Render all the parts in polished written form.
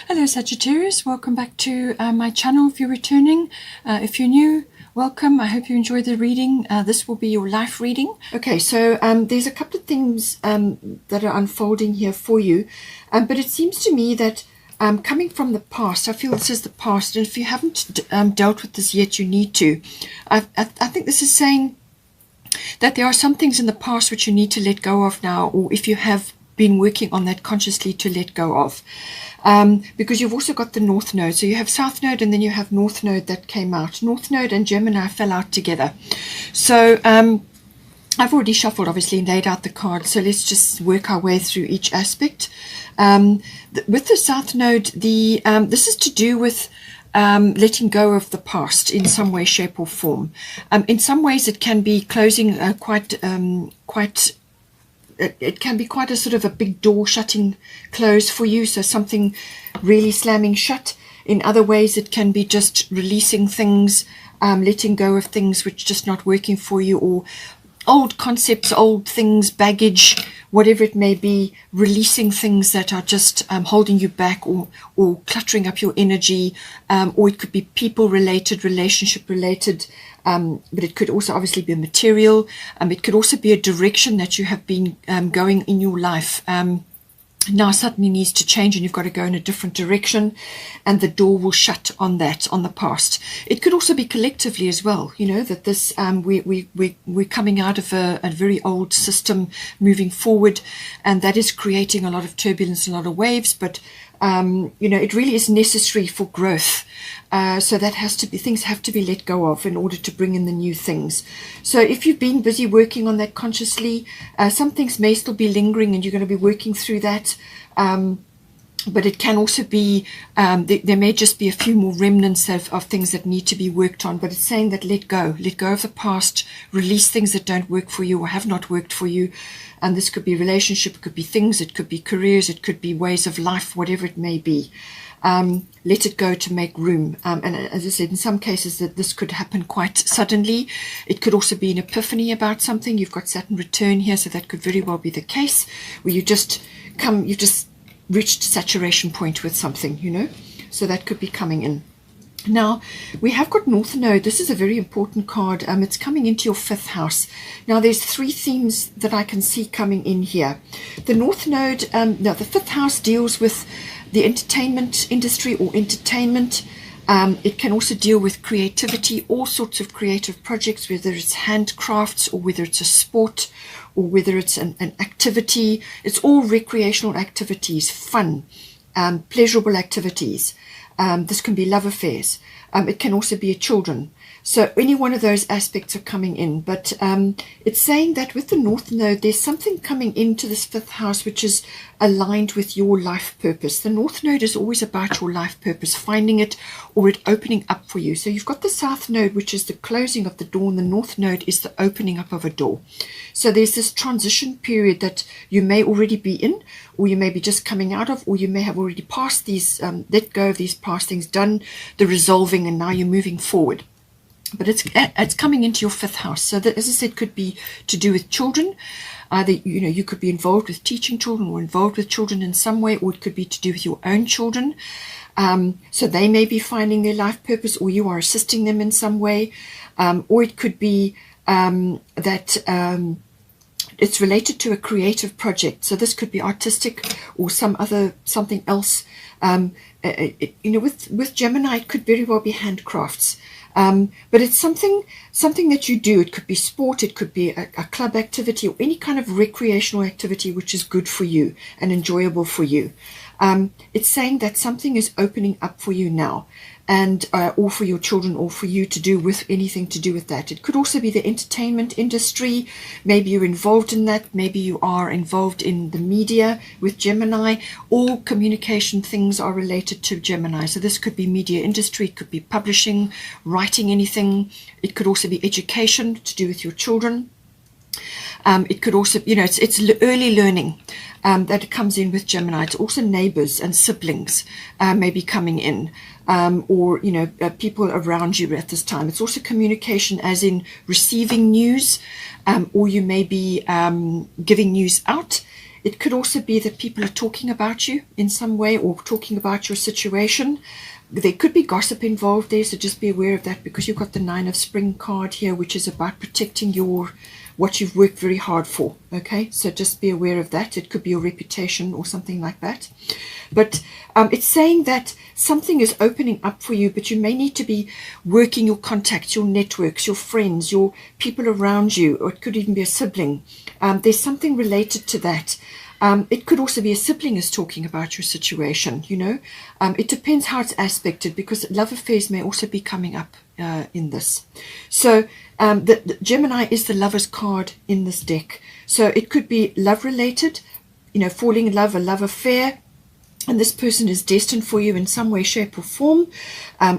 Hello Sagittarius, welcome back to my channel if you're returning. If you're new, welcome. I hope you enjoy the reading. This will be your life reading. Okay, so there's a couple of things that are unfolding here for you, but it seems to me that coming from the past, I feel this is the past, and if you haven't dealt with this yet, you need to. I think this is saying that there are some things in the past which you need to let go of now, or if you have been working on that consciously, to let go of. Because you've also got the North Node. So you have South Node and then you have North Node that came out. North Node and Gemini fell out together. So I've already shuffled, obviously, and laid out the cards. So let's just work our way through each aspect. With the South Node, this is to do with letting go of the past in some way, shape or form. In some ways it can be closing it can be quite a sort of a big door shutting close for you, so something really slamming shut. In other ways it can be just releasing things, letting go of things which just not working for you, or old concepts, old things, baggage, whatever it may be, releasing things that are just holding you back, or cluttering up your energy, or it could be people related, relationship related, but it could also obviously be material. It could also be a direction that you have been going in your life. Now suddenly needs to change and you've got to go in a different direction, and the door will shut on that, on the past. It could also be collectively as well, you know, that this we're coming out of a very old system, moving forward, and that is creating a lot of turbulence, a lot of waves, but you know, it really is necessary for growth. So that has to be, things have to be let go of in order to bring in the new things. So if you've been busy working on that consciously, some things may still be lingering and you're going to be working through that. But it can also be, there may just be a few more remnants of things that need to be worked on. But it's saying that let go of the past, release things that don't work for you or have not worked for you. And this could be relationship, it could be things, it could be careers, it could be ways of life, whatever it may be. Let it go to make room. And as I said, in some cases that this could happen quite suddenly. It could also be an epiphany about something. You've got Saturn return here, so that could very well be the case, where you've just reached saturation point with something, you know. So that could be coming in. Now, we have got North Node. This is a very important card. It's coming into your 5th house. Now, there's 3 themes that I can see coming in here. The North Node, now the 5th house deals with the entertainment industry or entertainment. It can also deal with creativity, all sorts of creative projects, whether it's handcrafts or whether it's a sport or whether it's an activity. It's all recreational activities, fun, pleasurable activities. This can be love affairs. It can also be children. So any one of those aspects are coming in. But it's saying that with the North Node, there's something coming into this 5th house which is aligned with your life purpose. The North Node is always about your life purpose, finding it or it opening up for you. So you've got the South Node, which is the closing of the door, and the North Node is the opening up of a door. So there's this transition period that you may already be in, or you may be just coming out of, or you may have already passed these, let go of these past things, done the resolving, and now you're moving forward. But it's coming into your 5th house. So that, as I said, could be to do with children. Either, you know, you could be involved with teaching children or involved with children in some way, or it could be to do with your own children. So they may be finding their life purpose, or you are assisting them in some way. Or it could be that it's related to a creative project. So this could be artistic or something else. You know, with Gemini, it could very well be handcrafts. But it's something that you do. It could be sport, it could be a club activity, or any kind of recreational activity which is good for you and enjoyable for you. It's saying that something is opening up for you now, and or for your children, or for you to do with anything to do with that. It could also be the entertainment industry. Maybe you're involved in that. Maybe you are involved in the media with Gemini. All communication things are related to Gemini. So this could be media industry, it could be publishing, writing anything. It could also be education to do with your children. It could also, you know, it's early learning that comes in with Gemini. It's also neighbors and siblings maybe coming in, or, you know, people around you at this time. It's also communication as in receiving news, or you may be giving news out. It could also be that people are talking about you in some way or talking about your situation. There could be gossip involved there, so just be aware of that, because you've got the Nine of Spring card here, which is about protecting what you've worked very hard for. Okay, so just be aware of that. It could be your reputation or something like that. But it's saying that something is opening up for you, but you may need to be working your contacts, your networks, your friends, your people around you, or it could even be a sibling. There's something related to that. It could also be a sibling is talking about your situation, you know. It depends how it's aspected, because love affairs may also be coming up in this. So the Gemini is the Lover's card in this deck. So it could be love related, you know, falling in love, a love affair, and this person is destined for you in some way, shape or form.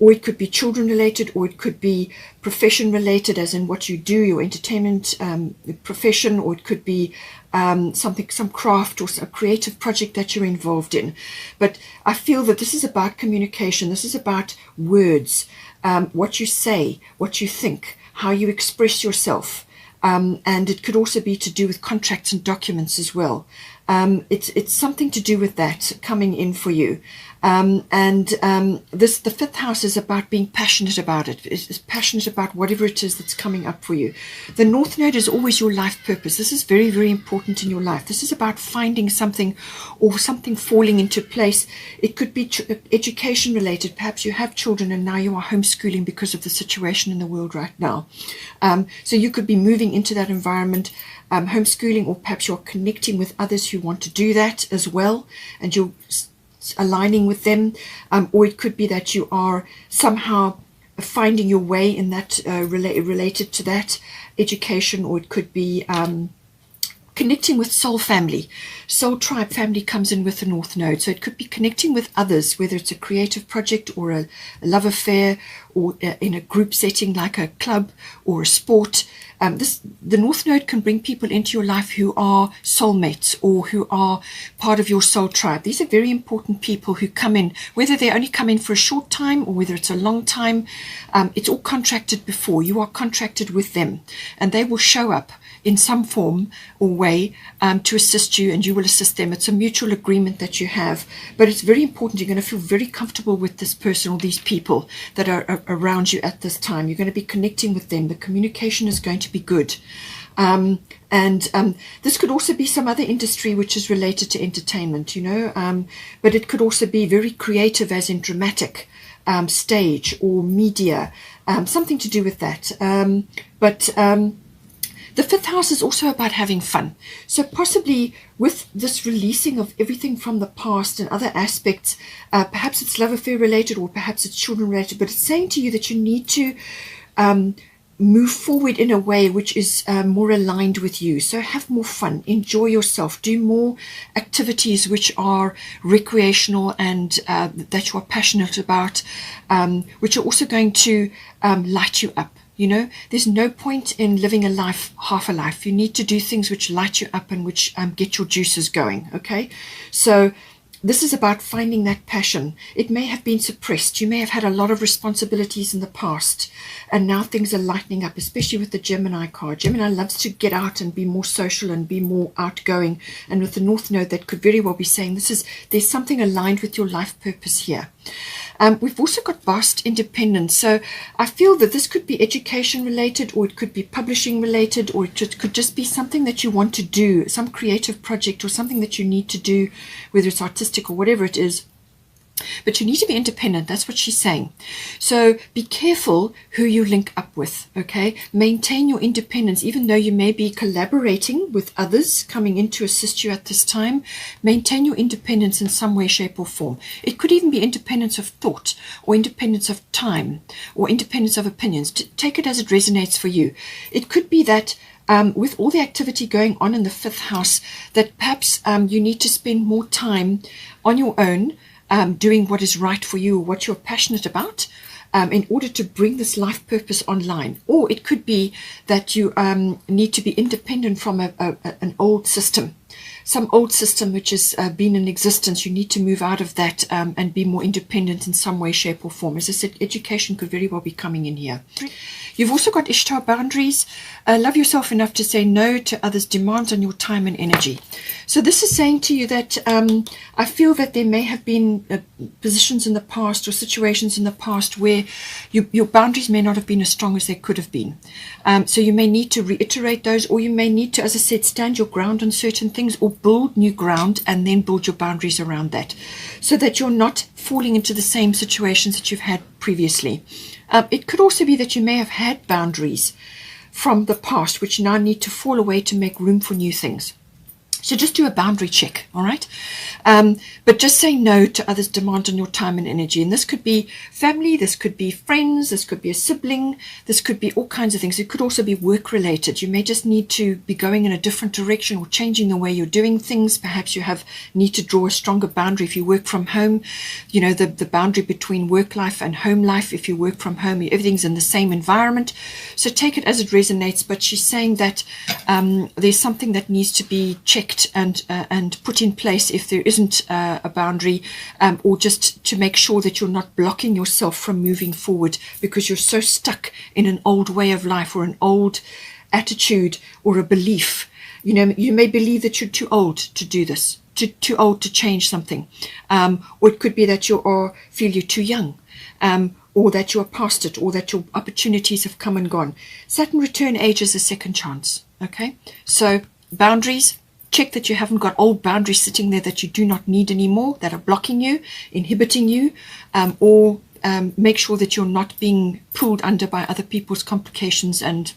Or it could be children related, or it could be profession related, as in what you do, your entertainment profession, or it could be some craft or a creative project that you're involved in. But I feel that this is about communication. This is about words, what you say, what you think, how you express yourself. And it could also be to do with contracts and documents as well. It's something to do with that coming in for you. The fifth house is about being passionate about it. It's passionate about whatever it is that's coming up for you. The North Node is always your life purpose. This is very, very important in your life. This is about finding something or something falling into place. It could be education related. Perhaps you have children and now you are homeschooling because of the situation in the world right now. So you could be moving into that environment, homeschooling, or perhaps you're connecting with others who want to do that as well, and you're aligning with them, or it could be that you are somehow finding your way in that related to that education, or it could be connecting with soul family. Soul tribe family comes in with the North Node, so it could be connecting with others, whether it's a creative project or a love affair, or in a group setting like a club or a sport. The North Node can bring people into your life who are soulmates or who are part of your soul tribe. These are very important people who come in, whether they only come in for a short time or whether it's a long time. It's all contracted before. You are contracted with them, and they will show up in some form or way to assist you, and you will assist them. It's a mutual agreement that you have, but it's very important. You're going to feel very comfortable with this person or these people that are around you at this time. You're going to be connecting with them. The communication is going to be good. This could also be some other industry which is related to entertainment, you know, but it could also be very creative, as in dramatic, stage or media, something to do with that. The fifth house is also about having fun. So possibly with this releasing of everything from the past and other aspects, perhaps it's love affair related or perhaps it's children related, but it's saying to you that you need to move forward in a way which is more aligned with you. So have more fun, enjoy yourself, do more activities which are recreational and that you are passionate about, which are also going to light you up. You know, there's no point in living a life, half a life. You need to do things which light you up and which get your juices going, okay? So this is about finding that passion. It may have been suppressed. You may have had a lot of responsibilities in the past, and now things are lightening up, especially with the Gemini card. Gemini loves to get out and be more social and be more outgoing. And with the North Node, that could very well be saying there's something aligned with your life purpose here. We've also got vast independence. So I feel that this could be education related, or it could be publishing related, or it could just be something that you want to do, some creative project or something that you need to do, whether it's artistic or whatever it is. But you need to be independent. That's what she's saying. So be careful who you link up with, okay? Maintain your independence, even though you may be collaborating with others coming in to assist you at this time. Maintain your independence in some way, shape or form. It could even be independence of thought or independence of time or independence of opinions. Take it as it resonates for you. It could be that with all the activity going on in the fifth house, that perhaps you need to spend more time on your own, doing what is right for you or what you're passionate about, in order to bring this life purpose online. Or it could be that you need to be independent from an old system, some old system which has been in existence. You need to move out of that and be more independent in some way, shape or form. As I said, education could very well be coming in here. You've also got Ishtar boundaries. Love yourself enough to say no to others' demands on your time and energy. So this is saying to you that I feel that there may have been positions in the past or situations in the past where your boundaries may not have been as strong as they could have been. So you may need to reiterate those, or you may need to, as I said, stand your ground on certain things or build new ground and then build your boundaries around that, so that you're not falling into the same situations that you've had previously. It could also be that you may have had boundaries from the past which now need to fall away to make room for new things. So just do a boundary check, all right? But just say no to others' demand on your time and energy. And this could be family, this could be friends, this could be a sibling, this could be all kinds of things. It could also be work-related. You may just need to be going in a different direction or changing the way you're doing things. Perhaps you need to draw a stronger boundary if you work from home. You know, the boundary between work life and home life. If you work from home, everything's in the same environment. So take it as it resonates. But she's saying that there's something that needs to be checked and put in place if there isn't a boundary, or just to make sure that you're not blocking yourself from moving forward because you're so stuck in an old way of life or an old attitude or a belief. You know, you may believe that you're too old to do this, too old to change something, or it could be that you feel you're too young, or that you're past it, or that your opportunities have come and gone. Saturn return age is a second chance. Okay, so boundaries. Check that you haven't got old boundaries sitting there that you do not need anymore, that are blocking you, inhibiting you, or make sure that you're not being pulled under by other people's complications and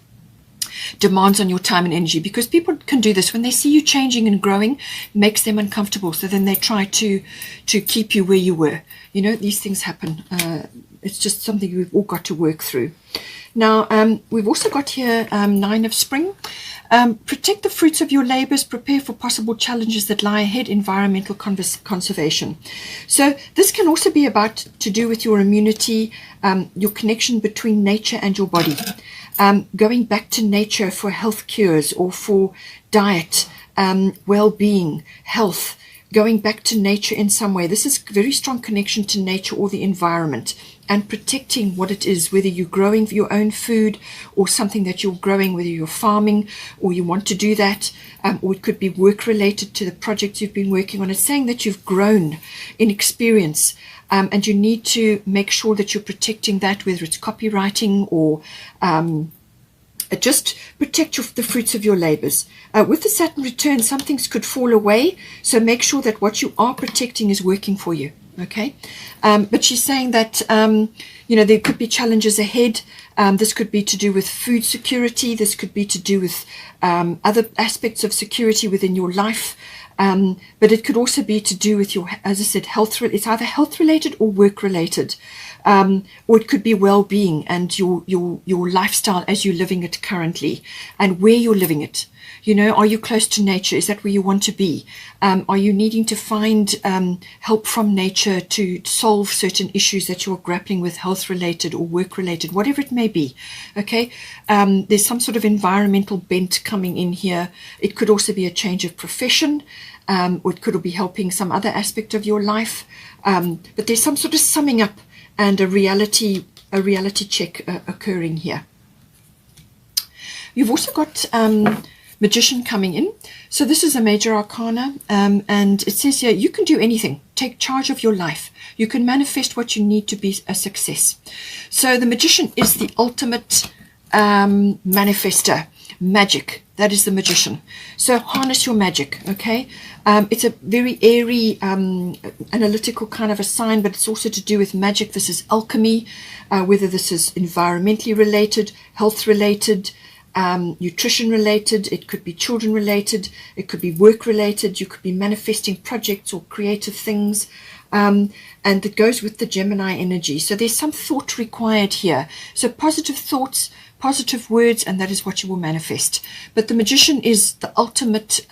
demands on your time and energy, because people can do this. When they see you changing and growing, it makes them uncomfortable, so then they try to keep you where you were. You know, these things happen. It's just something we've all got to work through. Now, we've also got here Nine of Spring. Protect the fruits of your labors, prepare for possible challenges that lie ahead, environmental conservation. So this can also be about to do with your immunity, your connection between nature and your body. Going back to nature for health cures or for diet, well-being, health, going back to nature in some way. This is a very strong connection to nature or the environment, and protecting what it is, whether you're growing your own food or something that you're growing, whether you're farming or you want to do that, or it could be work related to the project you've been working on. It's saying that you've grown in experience, and you need to make sure that you're protecting that, whether it's copywriting or just protect the fruits of your labors. With the Saturn return, some things could fall away, so make sure that what you are protecting is working for you. Okay, but she's saying that you know, there could be challenges ahead. This could be to do with food security. This could be to do with other aspects of security within your life. But it could also be to do with your, as I said, health. It's either health related or work related, or it could be well-being and your lifestyle as you're living it currently and where you're living it. You know, are you close to nature? Is that where you want to be? Are you needing to find help from nature to solve certain issues that you're grappling with, health related or work related, whatever it may be? Okay, there's some sort of environmental bent coming in here. It could also be a change of profession, or it could be helping some other aspect of your life. But there's some sort of summing up and a reality check occurring here. You've also got Magician coming in. So this is a major arcana, and it says here, you can do anything. Take charge of your life. You can manifest what you need to be a success. So the Magician is the ultimate manifester. Magic. That is the Magician. So harness your magic. Okay. It's a very airy, analytical kind of a sign, but it's also to do with magic. This is alchemy, whether this is environmentally related, health related, nutrition related, it could be children related, it could be work related, you could be manifesting projects or creative things, and it goes with the Gemini energy. So there's some thought required here. So positive thoughts, positive words, and that is what you will manifest. But the Magician is the ultimate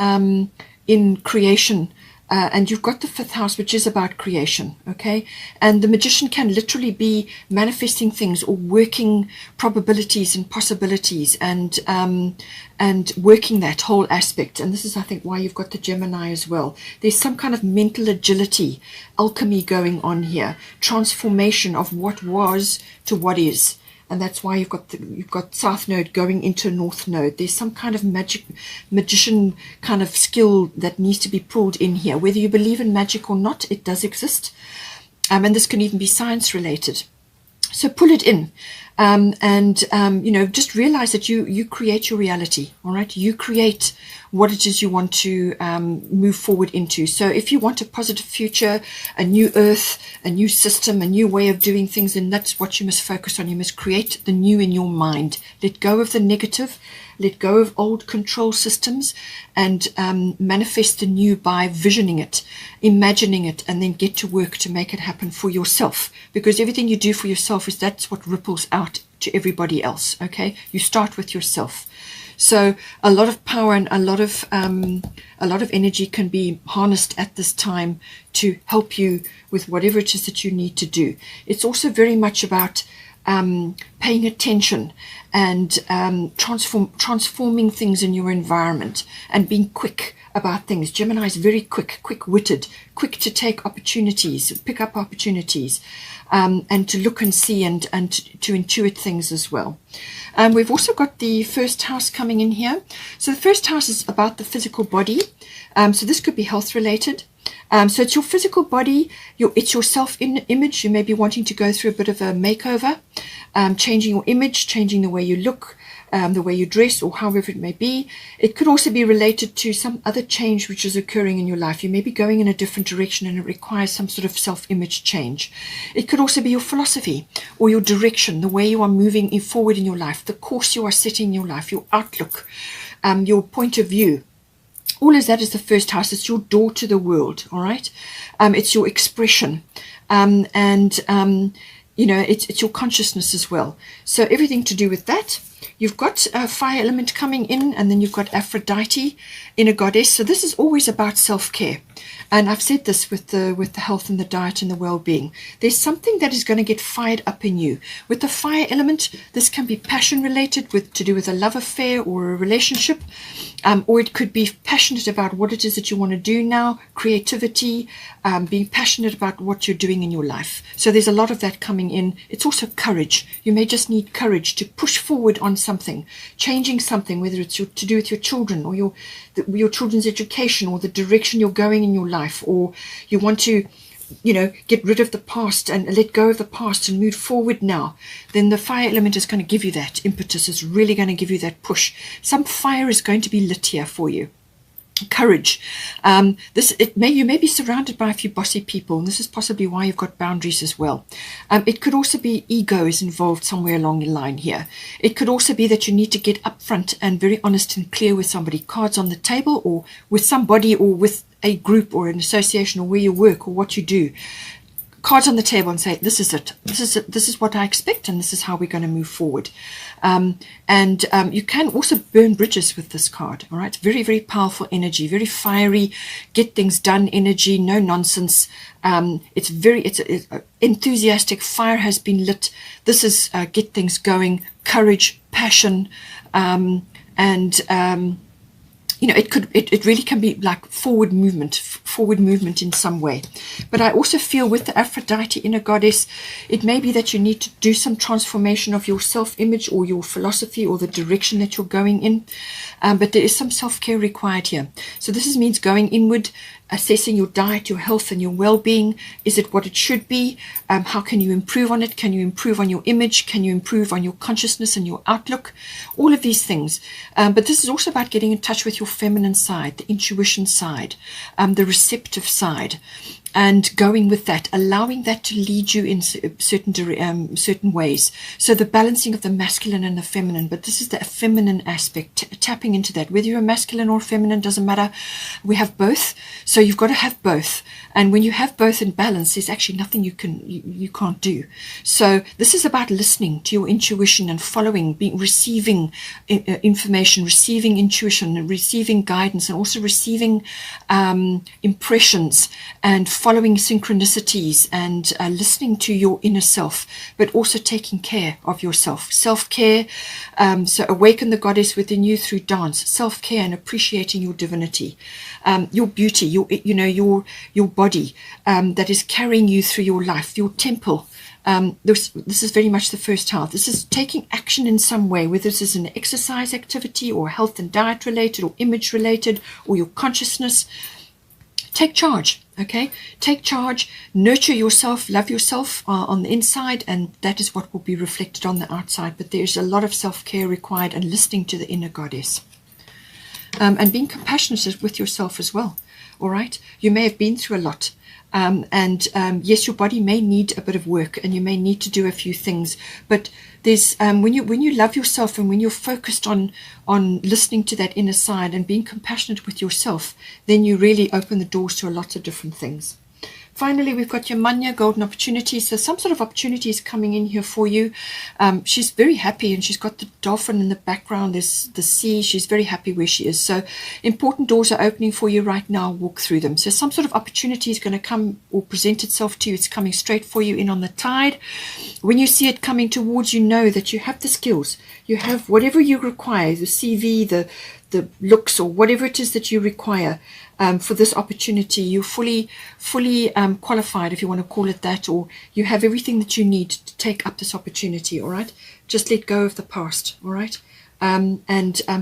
in creation. And you've got the 5th house, which is about creation, okay? And the Magician can literally be manifesting things or working probabilities and possibilities and working that whole aspect. And this is, I think, why you've got the Gemini as well. There's some kind of mental agility, alchemy going on here, transformation of what was to what is. and that's why you've got South Node going into North Node. There's some kind of magician kind of skill that needs to be pulled in here. Whether you believe in magic or not, it does exist, and this can even be science related. So pull it in, just realize that you create your reality. All right, you create what it is you want to move forward into. So if you want a positive future, a new earth, a new system, a new way of doing things, then that's what you must focus on. You must create the new in your mind. Let go of the negative, let go of old control systems, and manifest the new by visioning it, imagining it, and then get to work to make it happen for yourself. Because everything you do for yourself that's what ripples out to everybody else. Okay, you start with yourself. So a lot of power and a lot of energy can be harnessed at this time to help you with whatever it is that you need to do. It's also very much about paying attention and transforming things in your environment and being quick about things. Gemini is very quick-witted, quick to take opportunities, pick up opportunities, and to look and see and to intuit things as well. We've also got the first house coming in here. So the first house is about the physical body. So this could be health related. So it's your physical body, it's your self-image. You may be wanting to go through a bit of a makeover, changing your image, changing the way you look, the way you dress, or however it may be. It could also be related to some other change which is occurring in your life. You may be going in a different direction and it requires some sort of self-image change. It could also be your philosophy or your direction, the way you are moving forward in your life, the course you are setting in your life, your outlook, your point of view. All of that is the first house. It's your door to the world, all right? It's your expression, it's your consciousness as well. So everything to do with that. You've got a fire element coming in, and then you've got Aphrodite, inner goddess. So this is always about self-care. And I've said this with the health and the diet and the well-being. There's something that is going to get fired up in you. With the fire element, this can be passion related, to do with a love affair or a relationship. Or it could be passionate about what it is that you want to do now, creativity, being passionate about what you're doing in your life. So there's a lot of that coming in. It's also courage. You may just need courage to push forward on something, changing something, whether it's to do with your children or your children's education or the direction you're going in your life, or you want to get rid of the past and let go of the past and move forward now. Then the fire element is going to give you that impetus. It's really going to give you that push. Some fire is going to be lit here for you. Courage. You may be surrounded by a few bossy people, and this is possibly why you've got boundaries as well. It could also be ego is involved somewhere along the line here. It could also be that you need to get upfront and very honest and clear with somebody, cards on the table, or with somebody, or with a group or an association, or where you work or what you do. Cards on the table and say, this is it. This is what I expect, and this is how we're going to move forward. You can also burn bridges with this card. All right, very, very powerful energy, very fiery, get things done energy, no nonsense. It's enthusiastic. Fire has been lit. This is get things going, courage, passion, it really can be like forward movement in some way. But I also feel with the Aphrodite inner goddess, it may be that you need to do some transformation of your self-image or your philosophy or the direction that you're going in. But there is some self-care required here. So this means going inward, assessing your diet, your health, and your well-being. Is it what it should be? How can you improve on it? Can you improve on your image? Can you improve on your consciousness and your outlook? All of these things. But this is also about getting in touch with your feminine side, the intuition side, the receptive side, and going with that, allowing that to lead you in certain ways. So the balancing of the masculine and the feminine, but this is the feminine aspect, tapping into that. Whether you're masculine or feminine, doesn't matter. We have both, so you've got to have both. And when you have both in balance, there's actually nothing you can't do. So this is about listening to your intuition and following, receiving information, receiving intuition, receiving guidance, and also receiving impressions, and following synchronicities, and listening to your inner self, but also taking care of yourself. Self-care, so awaken the goddess within you through dance, self-care, and appreciating your divinity, your beauty, your body that is carrying you through your life, your temple. This is very much the first house. This is taking action in some way, whether this is an exercise activity or health and diet related or image related or your consciousness. Take charge, okay? Take charge, nurture yourself, love yourself on the inside, and that is what will be reflected on the outside. But there's a lot of self-care required and listening to the inner goddess. And being compassionate with yourself as well, all right? You may have been through a lot. Yes, your body may need a bit of work and you may need to do a few things, but there's when you love yourself and when you're focused on listening to that inner side and being compassionate with yourself, then you really open the doors to a lot of different things. Finally, we've got your Manya, golden opportunities. So some sort of opportunity is coming in here for you. She's very happy, and she's got the dolphin in the background. There's the sea. She's very happy where she is. So important doors are opening for you right now. Walk through them. So some sort of opportunity is going to come or present itself to you. It's coming straight for you in on the tide. When you see it coming towards you, know that you have the skills. You have whatever you require, the CV, the looks, or whatever it is that you require for this opportunity. You're fully qualified, if you want to call it that, or you have everything that you need to take up this opportunity, all right? Just let go of the past, all right?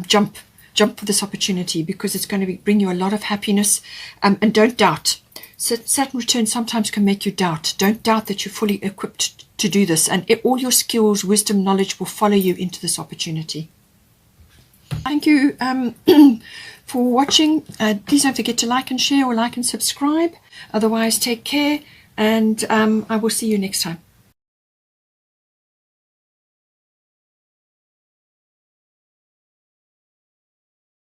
Jump for this opportunity, because it's going to bring you a lot of happiness, and don't doubt. Saturn return sometimes can make you doubt. Don't doubt that you're fully equipped to do this, and all your skills, wisdom, knowledge will follow you into this opportunity. Thank you for watching. Please don't forget to like and share, or like and subscribe. Otherwise, take care, and I will see you next time.